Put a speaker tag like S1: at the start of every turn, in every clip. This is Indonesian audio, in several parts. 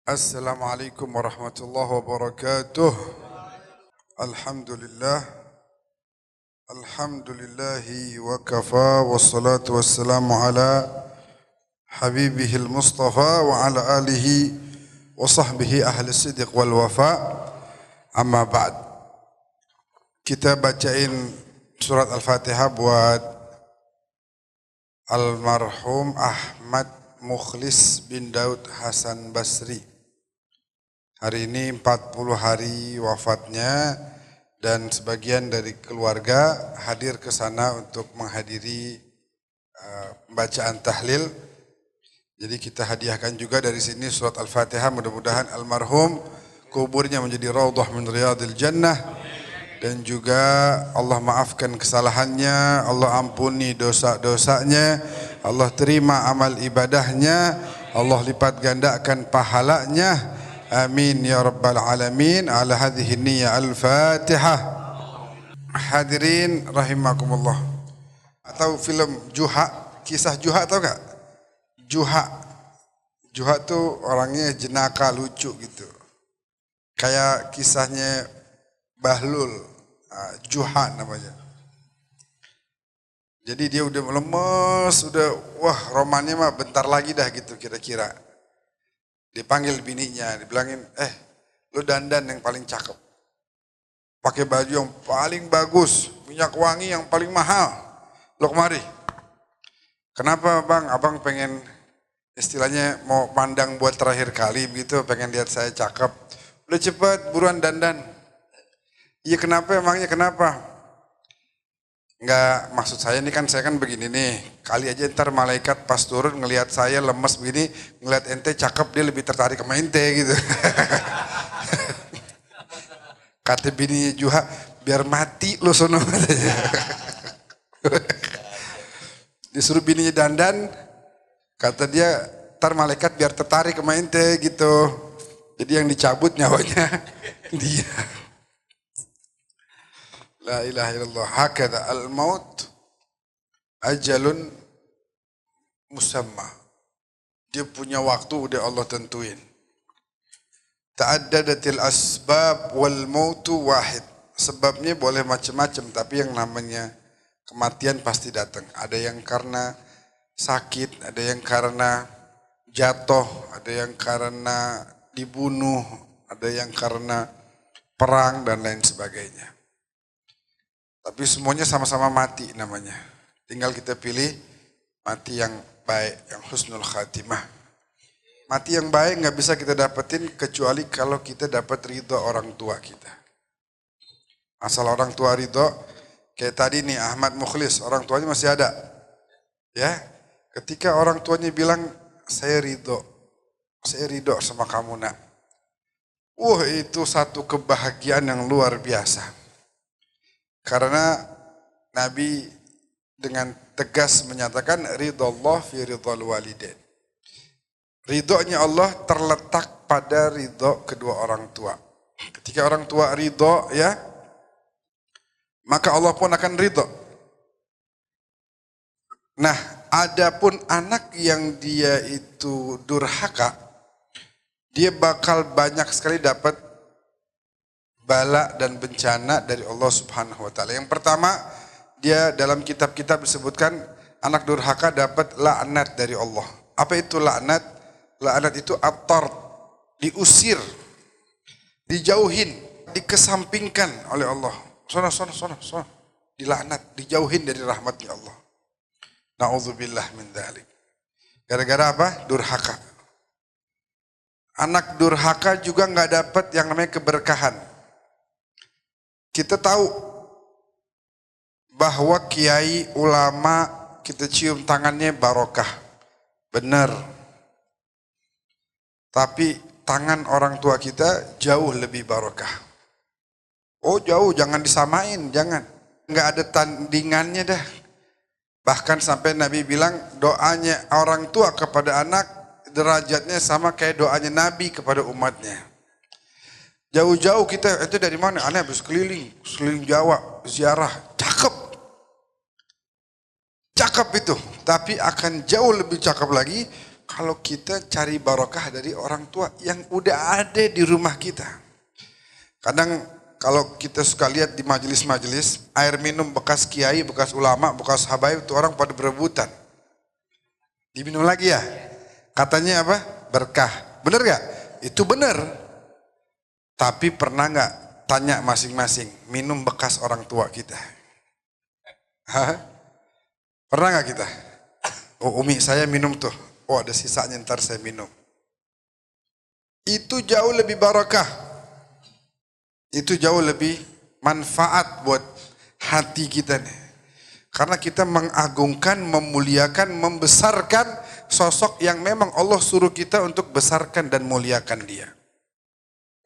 S1: Assalamualaikum warahmatullahi wabarakatuh. Alhamdulillah. Alhamdulillahi wa kafa wassalatu wassalamu ala habibihil mustafa wa ala alihi wa sahbihi ahli siddiq wal wafa. Amma ba'd. Kita bacain surat Al-Fatihah buat almarhum Ahmad Mukhlis bin Daud Hasan Basri. Hari ini 40 hari wafatnya dan sebagian dari keluarga hadir ke sana untuk menghadiri bacaan tahlil. Jadi kita hadiahkan juga dari sini surat Al-Fatihah, mudah-mudahan almarhum kuburnya menjadi raudhah min riyadil jannah dan juga Allah maafkan kesalahannya, Allah ampuni dosa-dosanya, Allah terima amal ibadahnya, Allah lipat gandakan pahalanya. Amin ya rabbal alamin. Ala hadhihi niyyah al-Fatihah. Hadirin rahimakumullah. Atau film Juha, kisah Juha tahu gak? Juha. Juha tuh orangnya jenaka lucu gitu. Kayak kisahnya Bahlul. Juha namanya. Jadi dia udah lemes, udah wah romannya mah bentar lagi dah gitu kira-kira. Dipanggil bininya, dibilangin, lu dandan yang paling cakep. Pakai baju yang paling bagus, minyak wangi yang paling mahal. Lu kemari. Kenapa bang? Abang pengen istilahnya mau pandang buat terakhir kali begitu, pengen lihat saya cakep. Udah cepet, buruan dandan. Iya kenapa emangnya kenapa? Enggak, maksud saya ini kan saya kan begini nih, kali aja ntar malaikat pas turun ngelihat saya lemes begini, ngelihat ente cakep dia lebih tertarik sama ente gitu. Kata bininya Juha, biar mati lu sono katanya. Disuruh bininya dandan, kata dia ntar malaikat biar tertarik sama ente gitu. Jadi yang dicabut nyawanya dia. La ilaha illallah. Hakadha al-maut ajalun musamma. Dia punya waktu udah Allah tentuin. Ta'addadatil asbab wal mautu wahid. Sebabnya boleh macam-macam, tapi yang namanya kematian pasti datang. Ada yang karena sakit, ada yang karena jatuh, ada yang karena dibunuh, ada yang karena perang dan lain sebagainya. Tapi semuanya sama-sama mati namanya. Tinggal kita pilih mati yang baik, yang husnul khatimah. Mati yang baik nggak bisa kita dapetin kecuali kalau kita dapat ridho orang tua kita. Asal orang tua ridho, kayak tadi nih Ahmad Mukhlis, orang tuanya masih ada. Ya, ketika orang tuanya bilang saya ridho sama kamu nak. Itu satu kebahagiaan yang luar biasa. Karena Nabi dengan tegas menyatakan ridhollah fi ridhol walidain. Ridhonya Allah terletak pada ridho kedua orang tua. Ketika orang tua ridho ya, maka Allah pun akan ridho. Nah, adapun anak yang dia itu durhaka, dia bakal banyak sekali dapat bala dan bencana dari Allah Subhanahu wa taala. Yang pertama, dia dalam kitab-kitab disebutkan anak durhaka dapat laknat dari Allah. Apa itu laknat? Laknat itu at-tard, diusir, dijauhin, dikesampingkan oleh Allah. Sono. Dilaknat, dijauhin dari rahmatnya Allah. Na'udzubillah min dzalik. Gara-gara apa? Durhaka. Anak durhaka juga nggak dapat yang namanya keberkahan. Kita tahu bahwa kiai, ulama, kita cium tangannya barokah. Benar. Tapi tangan orang tua kita jauh lebih barokah. Oh jauh, jangan disamain, jangan. Enggak ada tandingannya dah. Bahkan sampai Nabi bilang doanya orang tua kepada anak derajatnya sama kayak doanya Nabi kepada umatnya. Jauh-jauh kita, itu dari mana? Aneh habis keliling Jawa, ziarah, cakep itu. Tapi akan jauh lebih cakep lagi kalau kita cari barokah dari orang tua yang udah ada di rumah kita. Kadang kalau kita suka lihat di majelis-majelis, air minum bekas kiai, bekas ulama, bekas habaib itu orang pada berebutan. Diminum lagi ya? Katanya apa? Berkah. Bener gak? Itu bener. Tapi pernah gak tanya masing-masing, minum bekas orang tua kita? Hah? Pernah gak kita? Oh, umi saya minum tuh. Oh, ada sisanya ntar saya minum. Itu jauh lebih barakah. Itu jauh lebih manfaat buat hati kita nih. Karena kita mengagungkan, memuliakan, membesarkan sosok yang memang Allah suruh kita untuk besarkan dan muliakan dia.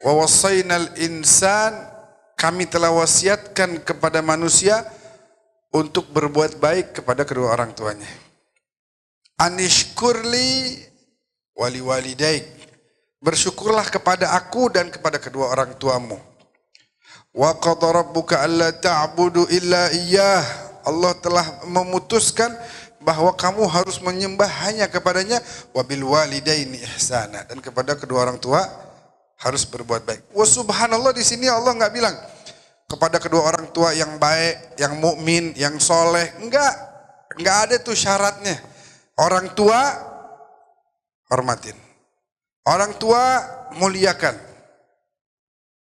S1: Wa wassaynal insan, kami telah wasiatkan kepada manusia untuk berbuat baik kepada kedua orang tuanya. Anishkurli wali walidaik, bersyukurlah kepada aku dan kepada kedua orang tuamu. Wa qadha rabbuka alla ta'budu illa iyyah, Allah telah memutuskan bahwa kamu harus menyembah hanya kepadanya. Wa bil walidaini ihsana, dan kepada kedua orang tua harus berbuat baik. Wa subhanallah, di sini Allah enggak bilang kepada kedua orang tua yang baik, yang mukmin, yang soleh. Enggak ada tuh syaratnya. Orang tua hormatin, orang tua muliakan,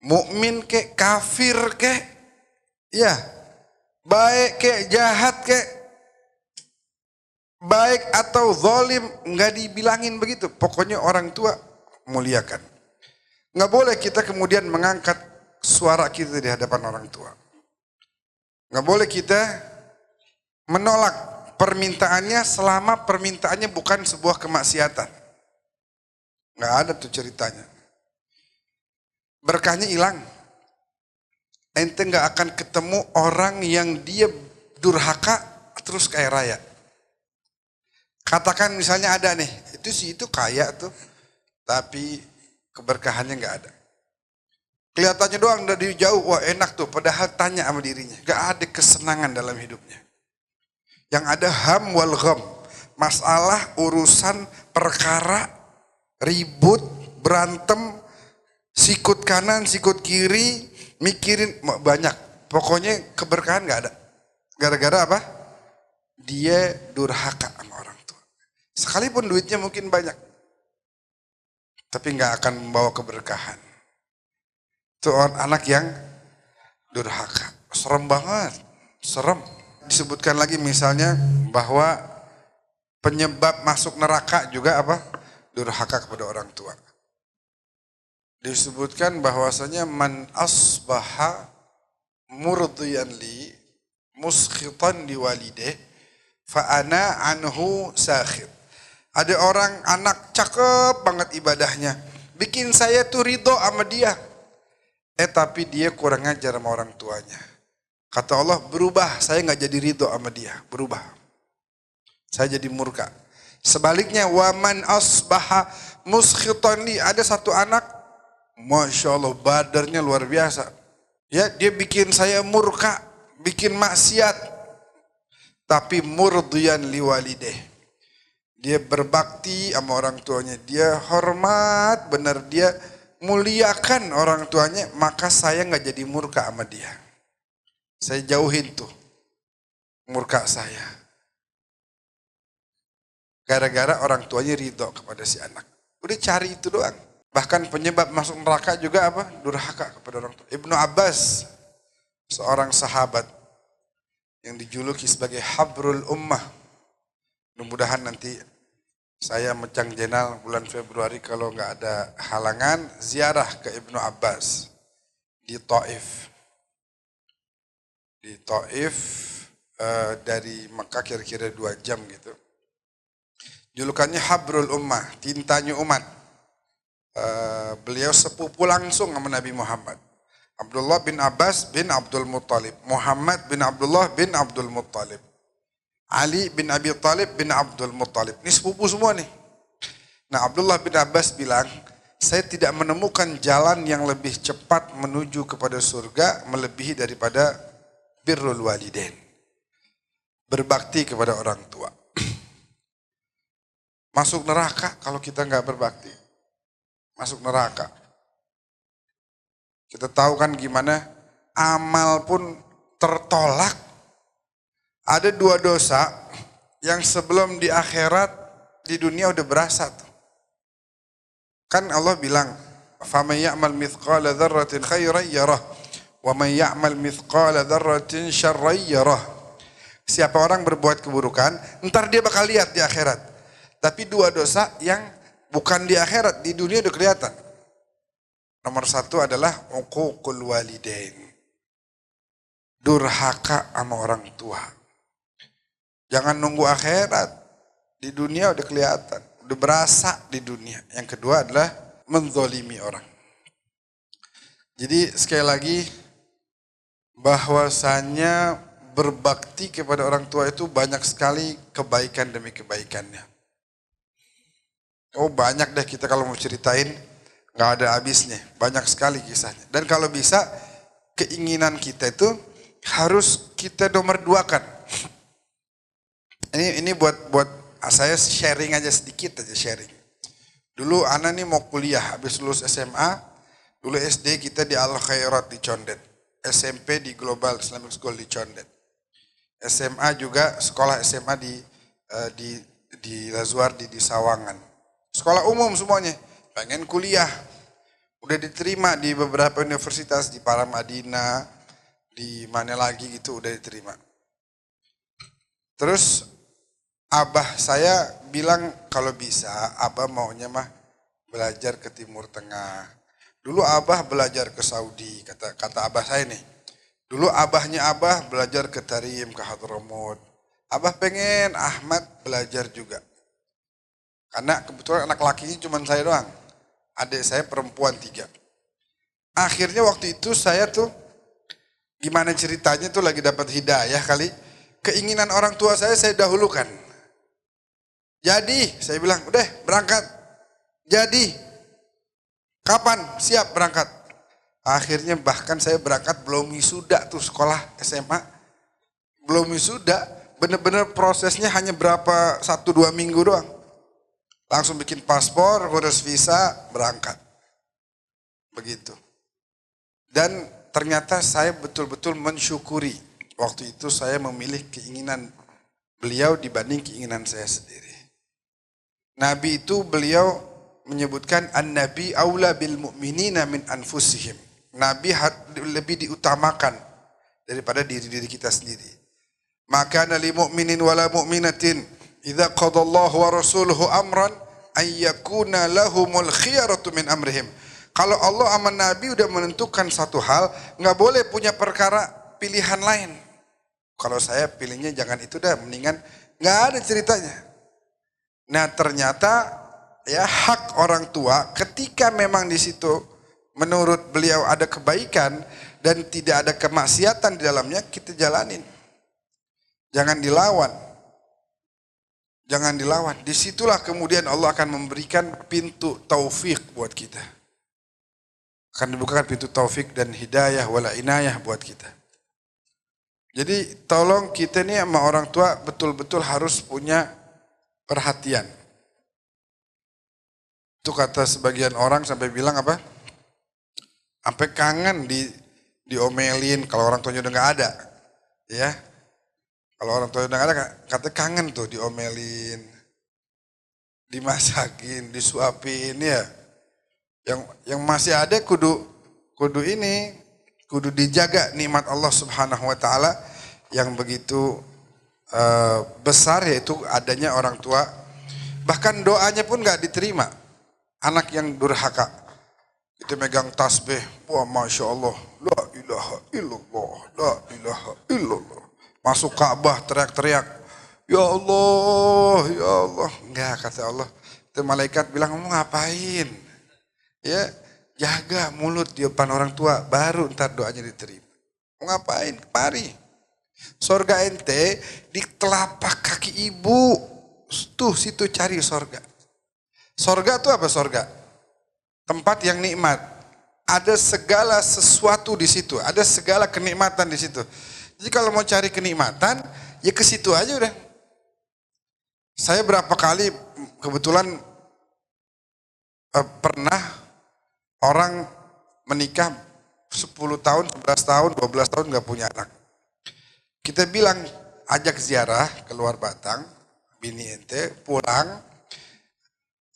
S1: mukmin kek, kafir kek, ya, baik kek, jahat kek, baik atau zalim, enggak dibilangin begitu. Pokoknya orang tua muliakan. Enggak boleh kita kemudian mengangkat suara kita di hadapan orang tua. Enggak boleh kita menolak permintaannya selama permintaannya bukan sebuah kemaksiatan. Nggak ada tuh ceritanya. Berkahnya hilang. Ente nggak akan ketemu orang yang dia durhaka terus kaya raya. Katakan misalnya ada nih, itu kaya tuh, tapi keberkahannya nggak ada. Kelihatannya doang dari jauh, wah enak tuh, padahal tanya sama dirinya, nggak ada kesenangan dalam hidupnya. Yang ada ham wal gham, masalah, urusan, perkara, ribut, berantem, sikut kanan, sikut kiri, mikirin banyak. Pokoknya keberkahan gak ada. Gara-gara apa? Dia durhaka sama orang tua. Sekalipun duitnya mungkin banyak, tapi gak akan membawa keberkahan. Itu anak yang durhaka. Serem banget, serem. Disebutkan lagi misalnya bahwa penyebab masuk neraka juga apa? Durhaka kepada orang tua. Disebutkan bahwasanya man asbaha murdiyan li muskhitan li walideh fa ana anhu sakhir. Ada orang anak cakep banget ibadahnya, bikin saya tuh ridho sama dia. Tapi dia kurang ajar sama orang tuanya. Kata Allah, berubah, saya nggak jadi ridho sama dia, berubah. Saya jadi murka. Sebaliknya, waman asbaha muskhitan li, ada satu anak, masya Allah, badarnya luar biasa. Ya, dia bikin saya murka, bikin maksiat, tapi murdiyan li walideh. Dia berbakti sama orang tuanya, dia hormat, benar dia muliakan orang tuanya, maka saya nggak jadi murka sama dia. Saya jauhin tuh murka saya. Gara-gara orang tuanya ridho kepada si anak. Udah cari itu doang. Bahkan penyebab masuk neraka juga apa? Durhaka kepada orang tua. Ibnu Abbas, seorang sahabat yang dijuluki sebagai Habrul Ummah. Mudah-mudahan nanti saya Mecang Jenal bulan Februari kalau nggak ada halangan, ziarah ke Ibnu Abbas di Taif. Di Taif dari Mekah kira-kira 2 jam gitu. Julukannya Habrul Ummah, tintanya umat. Beliau sepupu langsung sama Nabi Muhammad. Abdullah bin Abbas bin Abdul Muttalib, Muhammad bin Abdullah bin Abdul Muttalib, Ali bin Abi Talib bin Abdul Muttalib. Ini sepupu semua nih. Nah, Abdullah bin Abbas bilang, saya tidak menemukan jalan yang lebih cepat menuju kepada surga melebihi daripada birrul walidain. Berbakti kepada orang tua. Masuk neraka kalau kita nggak berbakti. Masuk neraka. Kita tahu kan gimana amal pun tertolak. Ada 2 dosa yang sebelum di akhirat di dunia udah berasa tuh. Kan Allah bilang, "Faman ya'mal mithqala dzarratin khairan yarah, wa man ya'mal mithqala dzarratin syarran yarah." Siapa orang berbuat keburukan, ntar dia bakal lihat di akhirat. Tapi 2 dosa yang bukan di akhirat, di dunia udah kelihatan. Nomor 1 adalah uququl walidain. Durhaka sama orang tua. Jangan nunggu akhirat. Di dunia udah kelihatan, udah berasa di dunia. Yang kedua adalah menzolimi orang. Jadi sekali lagi bahwasanya berbakti kepada orang tua itu banyak sekali kebaikan demi kebaikannya. Oh banyak deh kita kalau mau ceritain nggak ada habisnya, banyak sekali kisahnya. Dan kalau bisa keinginan kita itu harus kita nomor 2-kan. Ini buat saya sharing aja sedikit aja sharing. Dulu Ana nih mau kuliah habis lulus SMA, dulu SD kita di Al Khairat di Condet, SMP di Global Islamic School di Condet, SMA juga sekolah SMA di Lazuardi di Sawangan, sekolah umum semuanya. Pengen kuliah, udah diterima di beberapa universitas di Paramadina, di mana lagi gitu udah diterima. Terus abah saya bilang kalau bisa abah maunya mah belajar ke Timur Tengah. Dulu abah belajar ke Saudi, kata abah saya nih. Dulu abahnya abah belajar ke Tarim, ke Hadramut. Abah pengen Ahmad belajar juga. Karena kebetulan anak lakinya cuma saya doang. Adik saya perempuan 3. Akhirnya waktu itu saya tuh gimana ceritanya tuh lagi dapat hidayah kali. Keinginan orang tua saya dahulukan. Jadi, saya bilang, udah berangkat. Jadi, kapan? Siap berangkat. Akhirnya bahkan saya berangkat belum wisuda tuh sekolah SMA. Belum wisuda, bener-bener prosesnya hanya berapa 1-2 minggu doang. Langsung bikin paspor, ngurus visa, berangkat. Begitu. Dan ternyata saya betul-betul mensyukuri. Waktu itu saya memilih keinginan beliau dibanding keinginan saya sendiri. Nabi itu beliau menyebutkan an-nabi aula bil mu'minina min anfusihim. Nabi lebih diutamakan daripada diri-diri kita sendiri. Maka lil mu'minin wala mu'minatin idza qadallahu wa rasuluhu amran ay yakuna lahumul khiyaratu min amrihim. Kalau Allah sama Nabi udah menentukan satu hal, nggak boleh punya perkara pilihan lain. Kalau saya pilihnya jangan itu dah, mendingan nggak ada ceritanya. Nah ternyata ya hak orang tua ketika memang di situ menurut beliau ada kebaikan dan tidak ada kemaksiatan di dalamnya, kita jalanin. Jangan dilawan. Jangan dilawan. Disitulah kemudian Allah akan memberikan pintu taufik buat kita. Akan dibukakan pintu taufik dan hidayah wala inayah buat kita. Jadi tolong kita nih sama orang tua betul-betul harus punya perhatian. Itu kata sebagian orang sampai bilang apa? Sampai kangen diomelin kalau orang tuanya udah nggak ada, ya. Kalau orang tuanya udah nggak ada, kata kangen tuh diomelin, dimasakin, disuapin ya. Yang masih ada kudu ini, kudu dijaga nikmat Allah Subhanahu Wa Taala yang begitu besar, yaitu adanya orang tua. Bahkan doanya pun nggak diterima. Anak yang durhaka itu megang tasbih, wah masya Allah, la ilaha illallah, la ilaha illallah. Masuk Ka'bah teriak-teriak, ya Allah, ya Allah. Enggak, kata Allah. Itu malaikat bilang, kamu ngapain? Ya, jaga mulut di depan orang tua, baru ntar doanya diterima. Mau ngapain? Mari. Sorga ente di telapak kaki ibu. Tuh situ cari sorga. Sorga itu apa sorga? Tempat yang nikmat. Ada segala sesuatu di situ. Ada segala kenikmatan di situ. Jadi kalau mau cari kenikmatan, ya ke situ aja udah. Saya berapa kali kebetulan pernah orang menikah 10 tahun, 11 tahun, 12 tahun nggak punya anak. Kita bilang ajak ziarah keluar Batang, bini ente pulang,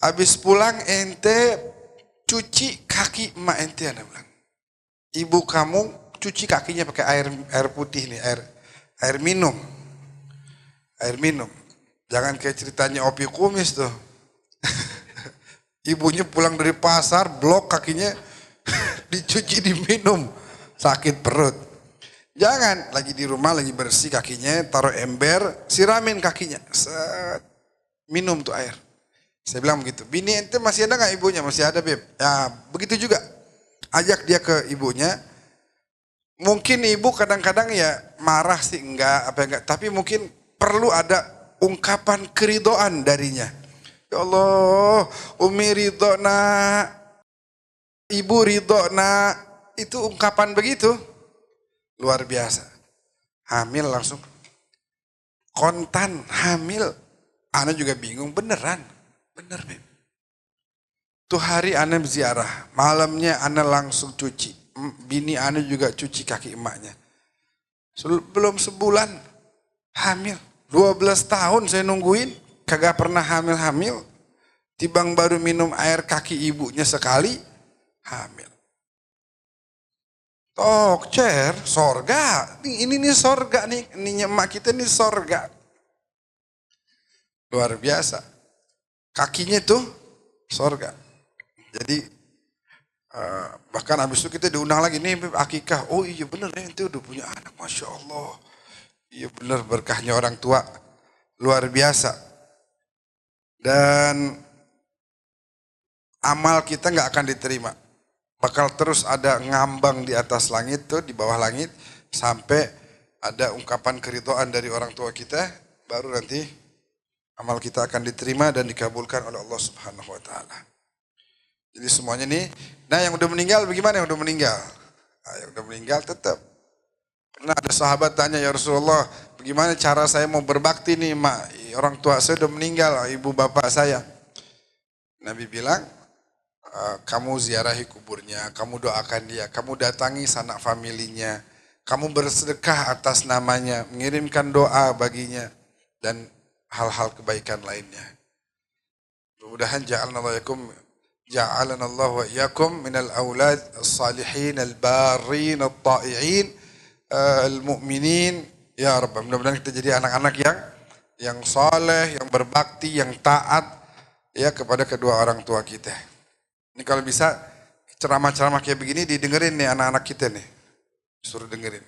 S1: habis pulang ente cuci kaki emak ente, anak bilang. Ibu kamu cuci kakinya pakai air putih nih, air minum. Air minum. Jangan kayak ceritanya Opi Kumis tuh. Ibunya pulang dari pasar, blok kakinya dicuci diminum. Sakit perut. Jangan, lagi di rumah lagi bersih kakinya, taruh ember, siramin kakinya. Set. Minum tuh air. Saya bilang begitu. Bini ente masih ada gak ibunya? Masih ada, Beb. Ya, begitu juga. Ajak dia ke ibunya. Mungkin ibu kadang-kadang ya marah sih enggak, tapi mungkin perlu ada ungkapan keridoan darinya. Ya Allah, Umi ridho nak, ibu ridho nak, itu ungkapan begitu. Luar biasa. Hamil langsung kontan, hamil. Ana juga bingung, beneran. Bener, Beb. Tuh hari ana ziarah, malamnya ana langsung cuci. Bini ana juga cuci kaki emaknya. Belum sebulan hamil. 12 tahun saya nungguin, kagak pernah hamil-hamil. Tibang baru minum air kaki ibunya sekali, hamil. Cer, sorga. Ini nih sorga nih, ini emak kita nih sorga. Luar biasa. Kakinya tuh sorga. Jadi bahkan habis itu kita diundang lagi nih akikah. Oh iya bener ya, ente udah punya anak, Masya Allah. Iya bener, berkahnya orang tua luar biasa. Dan amal kita nggak akan diterima. Bakal terus ada ngambang di atas langit tuh, di bawah langit, sampai ada ungkapan keridhaan dari orang tua kita, baru nanti amal kita akan diterima dan dikabulkan oleh Allah Subhanahu wa taala. Jadi semuanya nih, nah yang udah meninggal bagaimana yang udah meninggal? Nah, yang udah meninggal tetap. Pernah ada sahabat tanya, ya Rasulullah, bagaimana cara saya mau berbakti nih, mak, orang tua saya udah meninggal, ibu bapak saya. Nabi bilang, kamu ziarahi kuburnya, kamu doakan dia, kamu datangi sanak familinya, kamu bersedekah atas namanya, mengirimkan doa baginya, dan hal-hal kebaikan lainnya. Mudah-mudahan ja'alana Allah wa iyyakum minal aulad as-salihin al-barrin at-ta'i'in al-mu'minin ya Rabb. Mudah-mudahan kita jadi anak-anak yang saleh, yang berbakti, yang taat ya kepada kedua orang tua kita. Ini kalau bisa ceramah-ceramah kayak begini didengerin nih anak-anak kita nih. Suruh dengerin.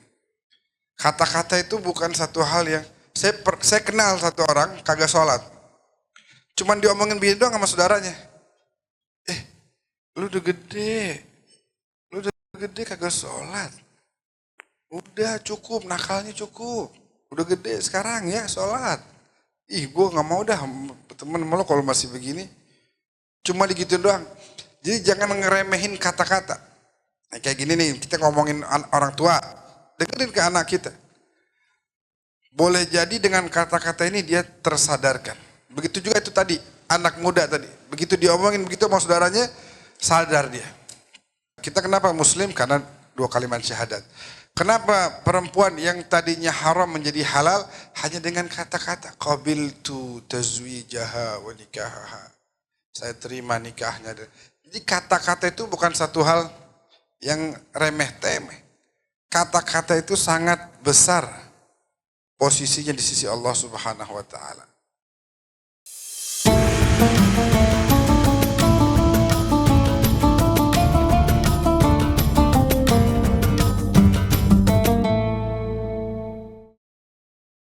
S1: Kata-kata itu bukan satu hal yang saya kenal satu orang kagak sholat. Cuman diomongin begini doang sama saudaranya. Lu udah gede kagak sholat. Udah cukup, nakalnya cukup. Udah gede sekarang ya sholat. Ih gue gak mau dah temen lo kalau masih begini. Cuma digituin doang. Jadi jangan ngeremehin kata-kata. Nah, kayak gini nih, kita ngomongin orang tua. Dengerin ke anak kita. Boleh jadi dengan kata-kata ini dia tersadarkan. Begitu juga itu tadi, anak muda tadi. Begitu diomongin begitu sama saudaranya, sadar dia. Kita kenapa muslim? Karena 2 kalimat syahadat. Kenapa perempuan yang tadinya haram menjadi halal hanya dengan kata-kata qabiltu tazwijaha wa nikahaha. Saya terima nikahnya. Jadi kata-kata itu bukan satu hal yang remeh-temeh. Kata-kata itu sangat besar posisinya di sisi Allah Subhanahu wa taala.